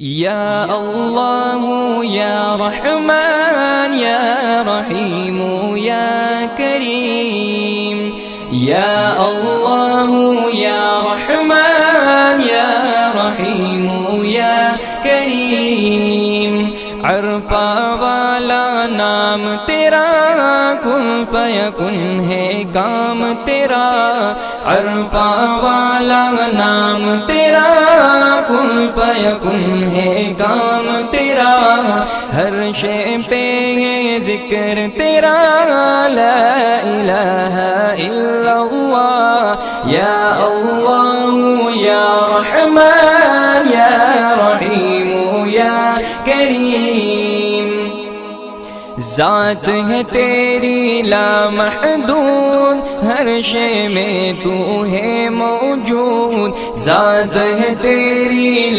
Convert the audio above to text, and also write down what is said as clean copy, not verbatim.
या अल्लाह या रहमान या रहीम या करीम। या अल्लाह या रहमान या रहीम या करीम। अरफा वाला नाम तेरा, कुन फयकुन है काम तेरा। अरफा वाला नाम तेरा, कुन फयकुन है काम तेरा। हर शे पे है जिक्र तेरा, ला इलाहा इल्लल्लाह। या अल्लाह या रहमान या रहीम या करीम। ज़ात है तेरी लामहदूद, हर शे में तू है मौजूद। ज़ात है तेरी